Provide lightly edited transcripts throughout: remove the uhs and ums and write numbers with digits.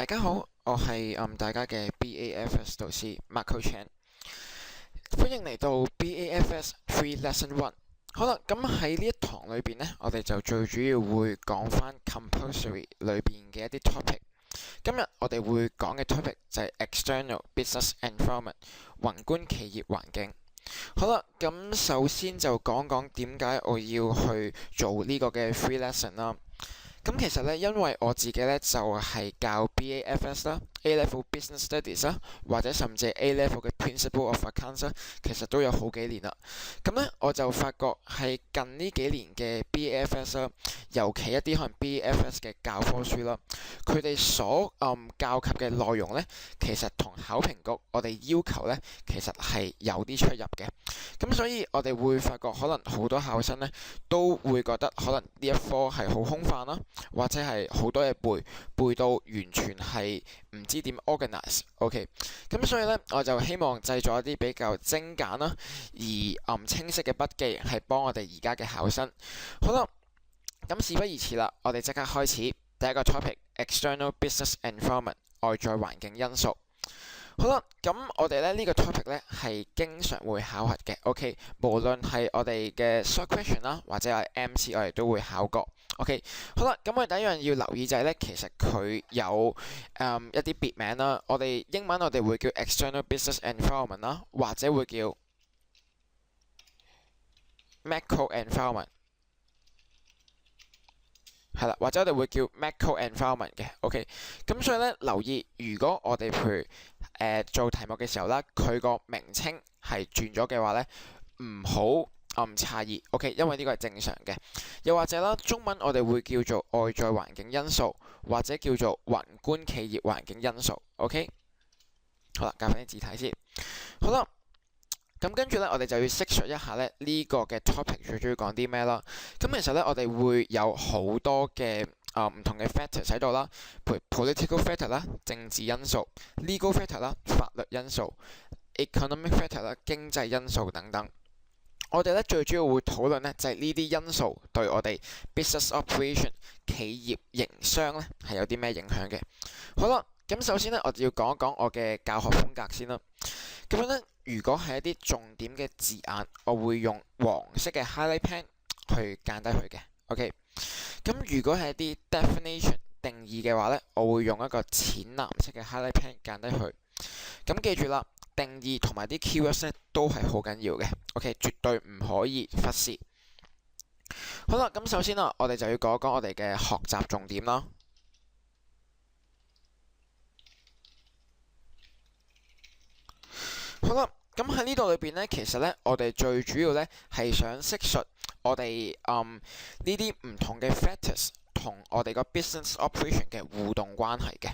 大家好，我係大家嘅 BAFS 導師 Marco Chan，歡迎嚟到 BAFS Free Lesson One。好啦，咁喺呢一堂裏邊呢，我哋就最主要會講翻 compulsory 裏邊嘅一啲 topic。今日我哋會講嘅 topic 就係 external business environment 宏觀企業環境。好啦，咁首先就講講點解我要去做呢個嘅 free lesson 啦。咁其實咧，因為我自己咧就係教 BAFS 啦、A-level Business Studies 啦，或者甚至係 A-level 嘅 Principle of Accounts 啦，其實都有好幾年啦。咁咧，我就發覺係近呢幾年嘅 BAFS 啦，尤其一啲可能 BAFS 嘅教科書啦，佢哋所教及嘅內容咧，其實同考評局我哋要求咧，其實係有啲出入嘅。咁所以我哋會發覺，可能好多考生咧都會覺得可能呢一科係好空泛啦。或者係好多嘢背到完全係唔知點 organize，OK，咁所以呢，我就希望製作一啲比較精簡啦，而清晰嘅筆記，係幫我哋而家嘅考生。好啦，咁事不宜遲啦，我哋即刻開始第一個 topic：external business environment 外在環境因素。好啦，咁我哋咧呢個 topic 咧係經常會考核嘅，OK，無論係我哋嘅 short question 啦，或者係 MC，我哋都會考過，OK。好啦，咁我哋第一樣要留意就係咧，其實佢有一啲別名啦，我哋英文我哋會叫 external business environment 啦，或者會叫 macro environment。係啦，或者我哋會叫 macro environment 嘅，OK。咁所以咧，留意如果我哋譬如做題目嘅時候啦，佢個名稱係轉咗嘅話咧，唔好詫異，OK，因為呢個係正常嘅。又或者啦，中文我哋會叫做外在環境因素，或者叫做宏觀企業環境因素，OK。好啦，教翻啲字體先。好啦。咁跟住咧，我哋就要釋述一下咧呢個嘅 topic 最主要講啲咩啦。咁其實咧，我哋會有好多嘅唔同嘅 factor 喺度啦，譬如 political factor 啦，政治因素；legal factor 啦，法律因素；economic factor 啦，經濟因素等等。我哋咧最主要會討論咧就係呢啲因素對我哋 business operation 企業營商咧係有啲咩影響嘅。好啦，咁首先咧我哋要講一講我嘅教學風格先啦。咁樣咧，如果係一啲重點嘅字眼，我會用黃色嘅 highlight pen 去間低佢嘅。OK。咁如果係一啲 definition 定義嘅話咧，我會用一個淺藍色嘅 highlight pen 間低佢。咁記住啦，定義同埋啲 keywords 咧都係好緊要嘅。OK，絕對唔可以忽視。好啦，咁首先啊，我哋就要講一講我哋嘅學習重點啦。好啦，咁喺呢度裏邊咧，其實咧，我哋最主要咧係想釋述我哋呢啲唔同嘅 factors 同我哋個 business operation 嘅互動關係嘅。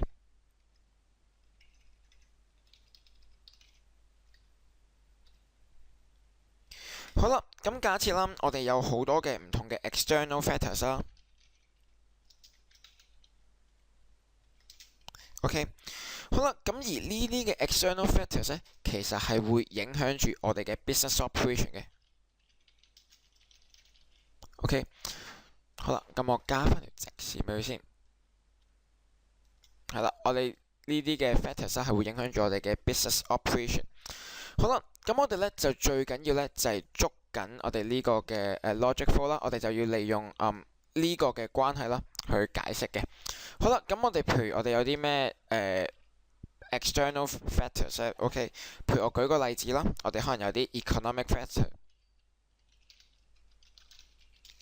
好啦，咁假設啦，我哋有好多嘅唔同嘅 external factors 啦。OK。好啦，咁而呢啲嘅 external factors 咧，其實係會影響住我哋嘅 business operation 嘅。OK， 好啦，咁我加翻條直線俾佢先。係啦，我哋呢啲嘅 factors 係會影響住我哋嘅 business operation。好啦，咁我哋咧就最緊要咧就係捉緊我哋呢個嘅logic flow 啦，我哋就要利用呢個嘅關係啦去解釋嘅。好啦，咁我哋譬如我哋有啲咩external factors 咧 ，OK， 譬如我舉個例子啦，我哋可能有啲 economic factor，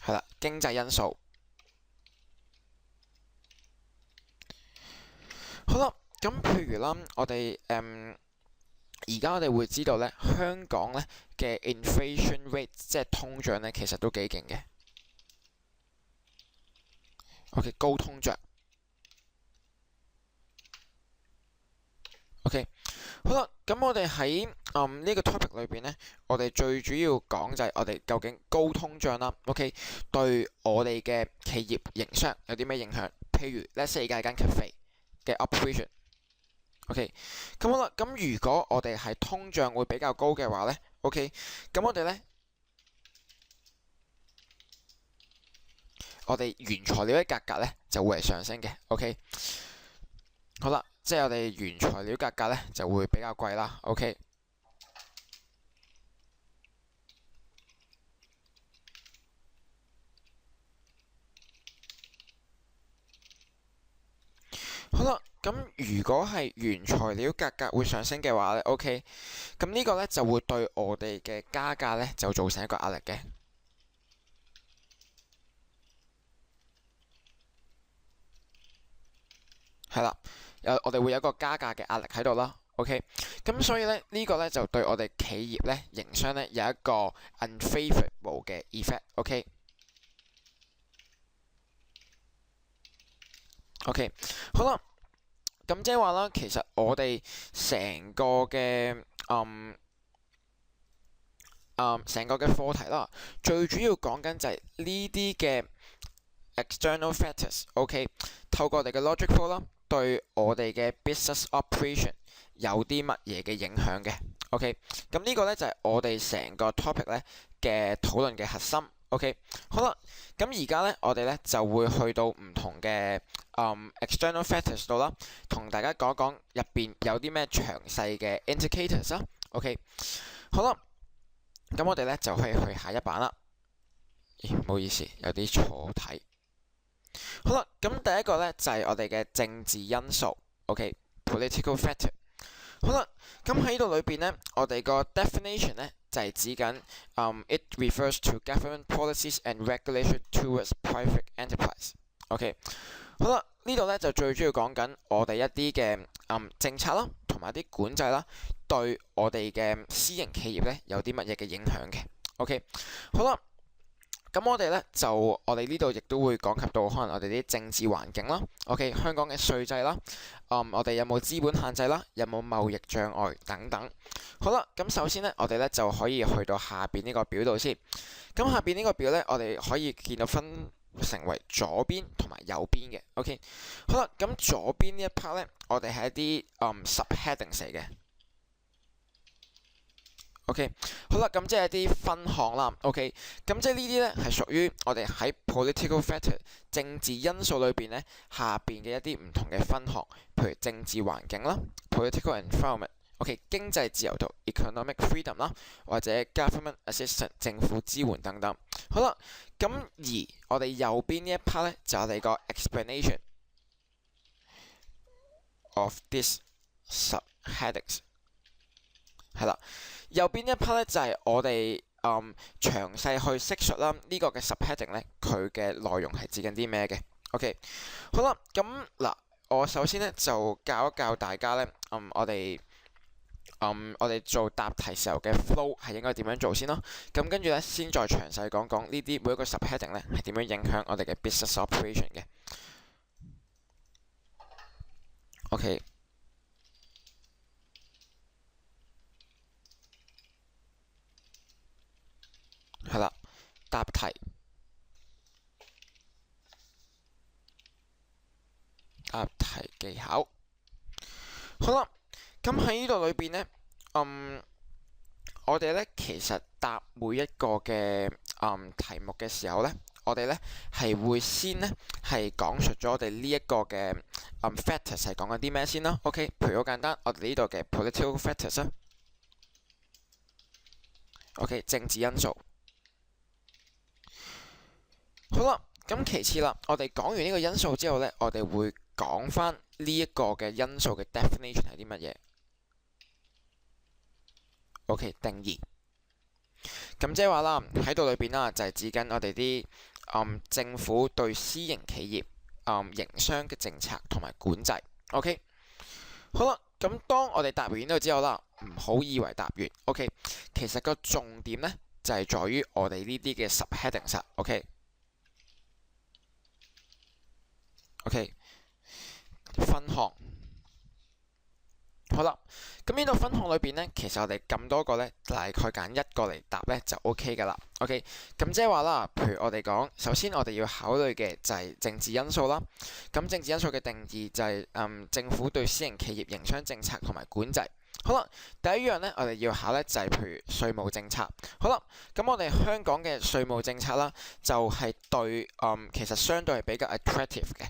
係啦，經濟因素。好啦，咁譬如啦，我哋而家我哋會知道咧，香港咧嘅 inflation rate 即係通脹咧，其實都幾勁嘅。OK， 高通脹。OK， 好啦，咁我哋喺呢個 topic 裏邊咧，我哋最主要講就係我哋究竟高通脹啦，OK， 對我哋嘅企業營商有啲咩影響？譬如 let's say 間 cafe 嘅 operation，OK， 咁好啦，咁如果我哋係通脹會比較高嘅話咧，OK， 咁我哋咧，我哋原材料嘅價格咧就會係上升嘅，OK。好啦，即係我哋原材料價格咧就會比較貴啦。OK，好啦，咁如果係原材料價格會上升嘅話咧，OK，咁呢個咧就會對我哋嘅加價咧就造成一個壓力嘅。係啦，我哋會有一個加價嘅壓力喺度啦。OK，咁所以咧呢個咧就對我哋企業咧營商咧有一個 unfavorable 嘅 effect。OK，好啦，咁即係話啦，其實我哋成個嘅成個嘅課題啦，最主要講緊就係呢啲嘅 external factors。OK，透過我哋嘅 logic flow 啦，對我哋嘅 business operation 有啲乜嘢嘅影響嘅。OK，咁呢個咧就係我哋成個 topic 咧嘅討論嘅核心。OK，好啦，咁而家咧我哋咧就會去到唔同嘅external factors 度啦，同大家講講入邊有啲咩詳細嘅 indicators 啦。OK，好啦，咁我哋咧就可以去下一版啦。咦，唔好意思，有啲錯睇。好啦，咁第一個咧就係我哋嘅政治因素。OK，political factor。好啦，咁喺呢度裏邊咧，我哋個 definition 咧就係指緊it refers to government policies and regulation towards private enterprise。OK，好啦，呢度咧就最主要講緊我哋一啲嘅政策啦，同埋啲管制啦，對我哋嘅私營企業咧有啲乜嘢嘅影響嘅。OK，好啦。咁我哋咧就我哋呢度亦都會講及到可能我哋啲政治環境啦，OK，香港嘅稅制啦，我哋有冇資本限制啦，有冇貿易障礙等等。好啦，咁首先咧，我哋咧就可以去到下邊呢個表度先。咁下邊呢個表咧，我哋可以見到分成為左邊同埋右邊嘅。OK，好啦，咁左邊呢一 part 咧，我哋係一啲subheadings 嚟嘅。OK， 好啦，咁即係一啲分項啦。OK，咁即係呢啲咧係屬於我哋喺 political factor 政治因素裏邊咧下邊嘅一啲唔同嘅分項，譬如政治環境啦 ，political environment。OK， 經濟自由度 economic freedom 啦，或者 government assistance 政府支援等等。好啦，咁而我哋右邊呢一 part 咧就係我哋個 explanation of this subheadings 係啦。右邊一 part 咧就係我哋詳細去釋述啦，呢個嘅 subheading 咧佢嘅內容係指緊啲咩嘅。OK， 好啦，咁嗱，我首先咧就教一教大家咧，我哋做答題時候嘅 flow 係應該點樣做先咯。咁跟住咧先再詳細講講呢啲每一個 subheading 咧係點樣影響我哋嘅 business operation 嘅。OK。係啦，答題技巧。好啦，咁喺呢度裏邊呢，我哋呢其實答每一個嘅題目嘅時候呢，我哋呢係會先呢係講述咗我哋呢一個嘅factors 係講緊啲咩先啦。OK， 譬如好簡單，我哋呢度嘅 political factors 啦。OK， 政治因素。好啦，咁其次啦，我哋講完呢個因素之後呢，我哋會講翻呢一個嘅因素嘅 definition 係啲乜嘢。OK， 定義。咁即係話啦，喺度裏邊啦，就係指緊我哋啲政府對私營企業營商嘅政策同埋管制。OK， 好啦，咁當我哋答完呢度之後啦，唔好以為答完。OK， 其實個重點呢，就係在於我哋呢啲嘅 subheadings。OK， 分項。好啦，咁呢度分項裏邊呢，其實我哋咁多個呢，大概揀一個嚟答呢就 OK 噶啦。OK， 咁即係話啦，譬如我哋講，首先我哋要考慮嘅就係政治因素啦。咁政治因素嘅定義就係政府對私營企業營商政策同埋管制。好啦，第一樣咧，我哋要考咧就係譬如稅務政策。好啦，咁我哋香港嘅稅務政策啦，就係其實相對係比較 attractive 嘅，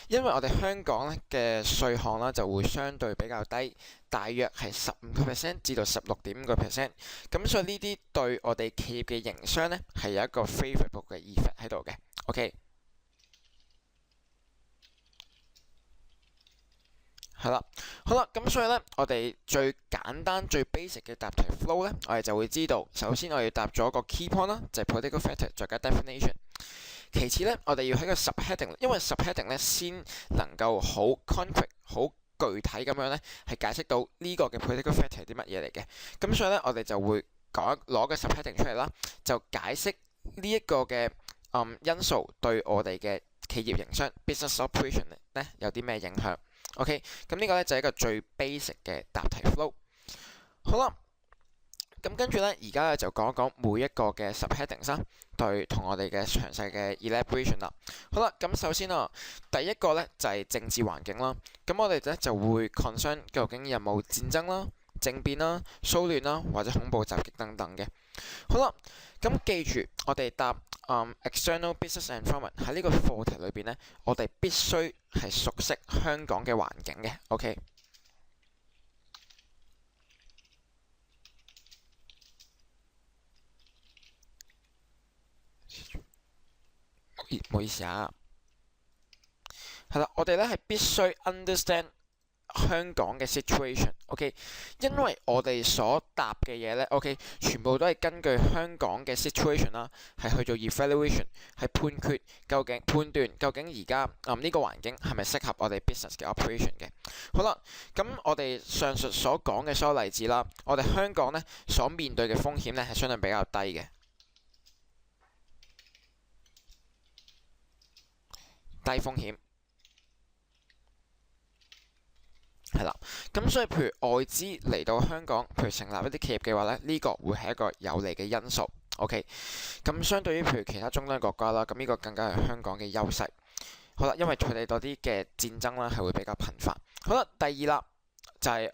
因為我哋香港咧嘅稅項啦就會相對比較低，大約係15% 至到16.5%。咁所以呢啲對我哋企業嘅營商咧係有一個 favorable 嘅 effect 喺度嘅。OK。係啦，好啦，咁所以咧，我哋最簡單、最 basic 嘅答題 flow 咧，我哋就會知道，首先我哋答咗個 key point 啦，就係 political factor，再加 definition。其次咧，我哋要喺個 subheading，因為 subheading 咧先能夠好 concrete、好具體咁樣咧，係解釋到呢個嘅 political factor 係啲乜嘢嚟嘅。咁所以咧，我哋就會攞個 subheading 出嚟啦，就解釋呢一個嘅因素對我哋嘅企業營商 business operation 咧有啲咩影響。OK， 咁呢個咧就係一個最 basic 嘅答題 flow。好啦，咁跟住咧，而家咧就講一講每一個嘅 subheadings 啦，對同我哋嘅詳細嘅 elaboration 啦。好啦，咁首先啊，第一個咧就係政治環境啦。咁我哋咧就會 concern 究竟有冇戰爭啦、政變啦、騷亂啦或者恐怖襲擊等等嘅。好啦，咁記住我哋答external business environment 喺呢個課題裏邊咧，我哋必須係熟悉香港嘅環境嘅。OK， 唔好意思啊，係啦，我哋咧係必須 understand香港嘅 situation，OK，因為我哋所答嘅嘢咧，OK，全部都係根據香港嘅 situation 啦，係去做 evaluation，係判斷究竟而家呢個環境係咪適合我哋 business 嘅 operation 嘅。好啦，咁我哋上述所講嘅所有例子啦，我哋香港咧所面對嘅風險咧係相對比較低嘅，低風險。係啦，咁所以譬如外資嚟到香港，譬如成立一啲企業嘅話咧，呢個會係一個有利嘅因素。OK，咁相對於譬如其他中東國家啦，咁呢個更加係香港嘅優勢。好啦，因為佢哋嗰啲嘅戰爭啦係會比較頻繁。好啦，第二啦就係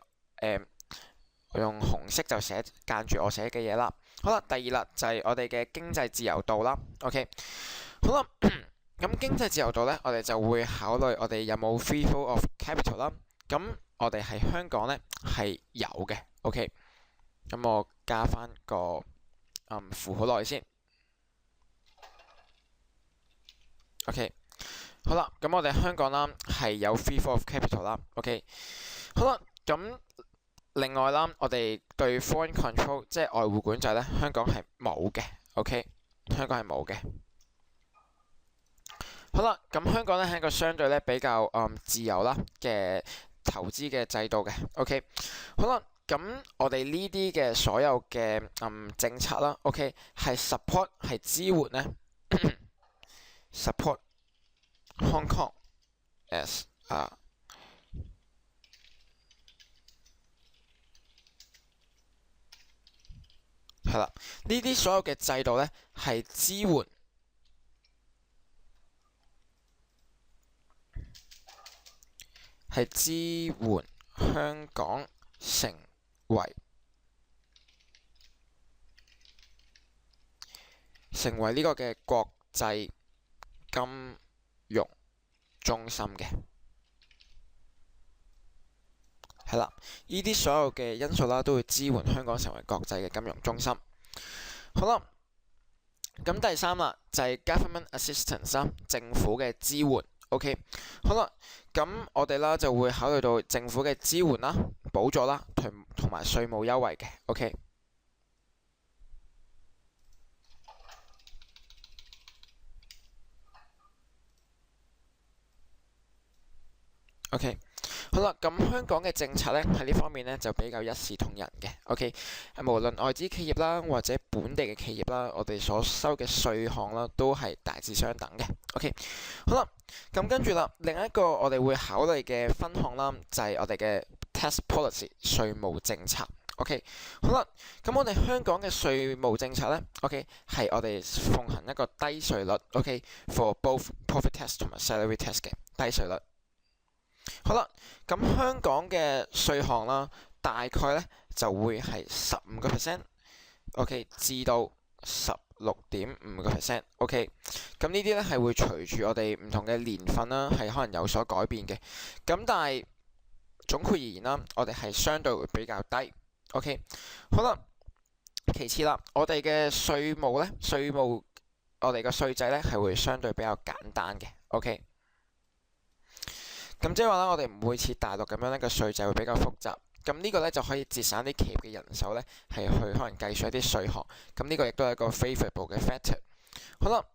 我用紅色就間住我寫嘅嘢啦。好啦，第二啦就係我哋嘅經濟自由度啦。OK，好啦，咁經濟自由度咧，我哋就會考慮我哋有冇 free flow of capital 啦。咁我哋喺香港咧係有嘅。OK， 咁我加翻個符號落去先。OK， 好啦，咁我哋香港啦係有 free flow of capital 啦。OK， 好啦，咁另外啦，我哋對 foreign control 即係外匯管制咧，香港係冇嘅。OK， 香港係冇嘅。好啦，咁香港咧係一個相對咧比較自由啦嘅投資嘅制度嘅。OK， 好啦，咁我哋呢啲嘅所有嘅政策啦，OK 係 support 係支援咧support Hong Kong as 係啦，呢啲所有嘅制度咧係支援香港成為呢個嘅國際金融中心嘅。係啦，呢啲所有嘅因素啦，都會支援香港成為國際嘅金融中心。好啦，咁第三啦，就係 government assistance 啦，政府嘅支援。OK， 好啦，咁我哋啦就會考慮到政府嘅支援啦、補助啦，同埋稅務優惠嘅。OK， 好啦，咁香港嘅政策咧喺呢方面咧就比較一視同仁嘅。OK， 無論外資企業啦或者本地嘅企業啦，我哋所收嘅稅項啦都係大致相等嘅。OK， 好啦，咁跟住啦，另一個我哋會考慮嘅分項啦，就係我哋嘅 tax policy 稅務政策。OK， 好啦，咁我哋香港嘅稅務政策咧，OK 係我哋奉行一個低稅率，OK，for both profit tax 同埋 salary tax 嘅低稅率。好啦，咁香港嘅稅項啦，大概咧就會係15%，OK，至到16.5%，OK，咁呢啲咧係會隨住我哋唔同嘅年份啦，係可能有所改變嘅。咁但係總括而言啦，我哋係相對會比較低，OK，好啦，其次啦，我哋嘅稅務咧，我哋嘅稅制咧係會相對比較簡單嘅，OK。咁即係話啦，我哋唔會似大陸咁樣咧，個稅制會比較複雜。咁呢個咧就可以節省啲企業嘅人手咧，係去可能計算一啲稅項。咁呢個亦都係一個 favorable 嘅 factor。好啦，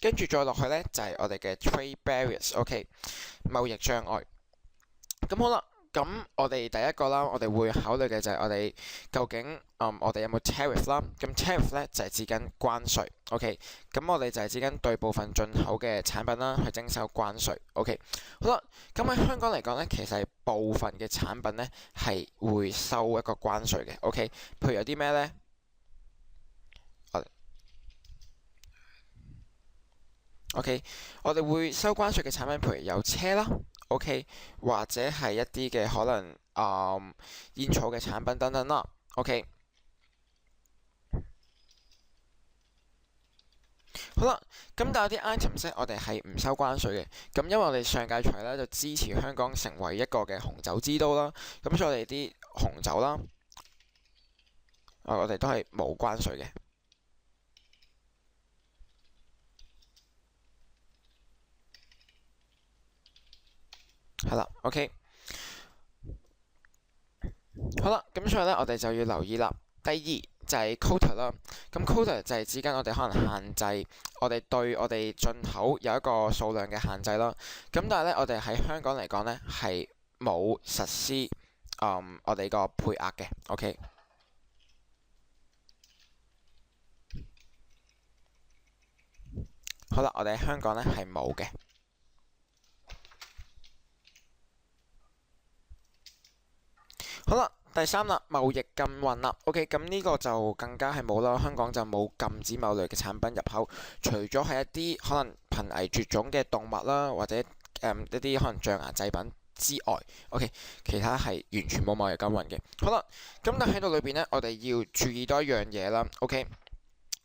跟住再落去咧就係我哋嘅 trade barriers，OK，貿易障礙。咁好啦。咁我哋第一個啦，我哋會考慮嘅就係我哋究竟我哋有冇 tariff 啦。咁 tariff 咧就係指緊關稅，OK。咁我哋就係指緊對部分進口嘅產品啦，去徵收關稅，OK。好啦，咁喺香港嚟講咧，其實係部分嘅產品咧係會收一個關稅嘅，OK。譬如有啲咩咧？OK，我哋會收關稅嘅產品，譬如有車啦。OK，或者係一啲嘅可能煙草嘅產品等等啦。OK，好啦，咁但有啲 items 咧，我哋係唔收關稅嘅。咁因為我哋上屆財咧就支持香港成為一個嘅紅酒之都啦，咁所以我哋啲紅酒啦，我哋都係冇關稅嘅。係啦，OK，好啦，咁所以咧，我哋就要留意啦。第二就係 quota 啦，咁 quota 就係指緊我哋可能限制我哋對我哋進口有一個數量嘅限制啦。咁但係咧，我哋喺香港嚟講咧係冇實施我哋個配額嘅，OK。好啦，我哋喺香港咧係冇嘅。好啦，第三啦，貿易禁運啦。OK，咁呢個就更加係冇啦。香港就冇禁止某類嘅產品入口，除咗係一啲可能瀕危絕種嘅動物啦，或者一啲可能象牙製品之外，OK，其他係完全冇貿易禁運嘅。好啦，咁但喺度裏邊咧，我哋要注意多一樣嘢啦。OK，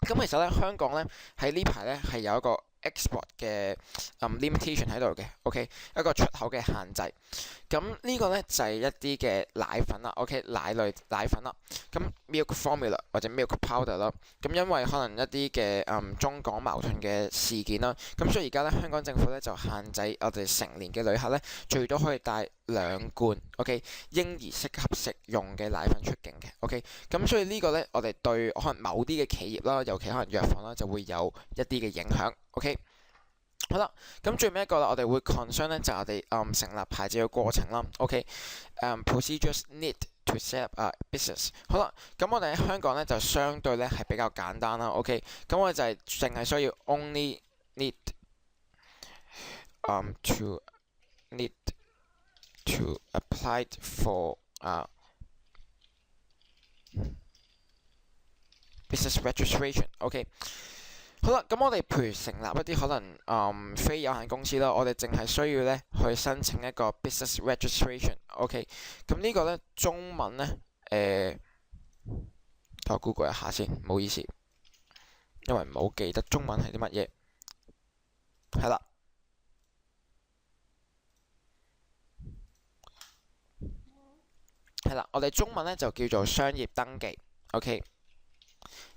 咁其實咧，香港咧喺呢排咧係有一個export 嘅limitation 喺度嘅，OK，一個出口嘅限制。咁呢個咧就係一啲嘅奶粉啦，OK，奶類奶粉啦。咁 milk formula 或者 milk powder 啦。咁因為可能一啲嘅中港矛盾嘅事件啦，咁所以而家咧香港政府咧就限制我哋成年嘅旅客咧最多可以帶2罐，OK，嬰兒適合食用嘅奶粉出境嘅，OK。咁所以呢個咧我哋對可能某啲嘅企業啦，尤其可能藥房啦，就會有一啲嘅影響，OK。好啦，咁最尾一個啦，我哋會 concern 咧就係我哋成立牌照嘅過程啦，OK，procedures need to set up a business。好啦，咁我哋喺香港咧就相對咧係比較簡單啦，OK，咁我哋就係淨係需要 only need to apply for business registration，OK。好啦，咁我哋譬如成立一啲可能非有限公司啦，我哋淨係需要咧去申請一個 business registration，OK。咁呢個咧中文咧我 Google 一下先，唔好意思，因為唔好記得中文係啲乜嘢。係啦，係啦，我哋中文咧就叫做商業登記，OK。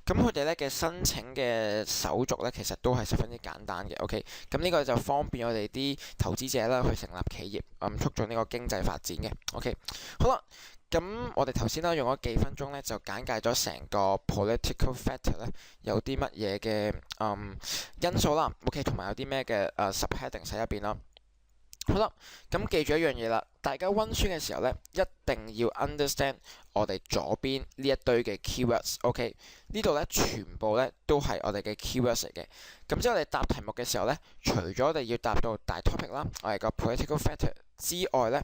咁佢哋咧嘅申請嘅手續咧，其實都係十分之簡單嘅，OK。咁呢個就方便我哋啲投資者啦去成立企業，促進呢個經濟發展嘅，OK。好啦，咁我哋頭先啦用咗幾分鐘咧，就簡介咗成個 political factor 咧有啲乜嘢嘅因素啦，OK，同埋有啲咩嘅subheading 喺入邊啦。好啦，咁記住一樣嘢啦，大家溫書嘅時候咧，一定要 understand 我哋左邊呢一堆嘅 keywords，OK，呢度咧全部咧都係我哋嘅 keywords 嚟嘅。咁即係我哋答題目嘅時候咧，除咗我哋要答到大 topic 啦，我哋個 political factor 之外咧，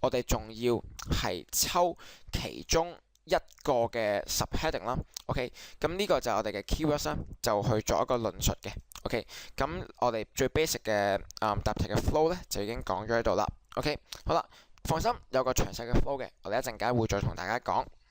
我哋仲要係抽其中一個嘅 subheading 啦，OK，咁呢個就係我哋嘅 keywords 啦，就去做一個論述嘅。OK，咁我哋最 basic 嘅答題嘅 flow 咧就已經講咗喺度啦。OK，好啦，放心，有個詳細嘅 flow 嘅，我哋一陣間會再同大家講。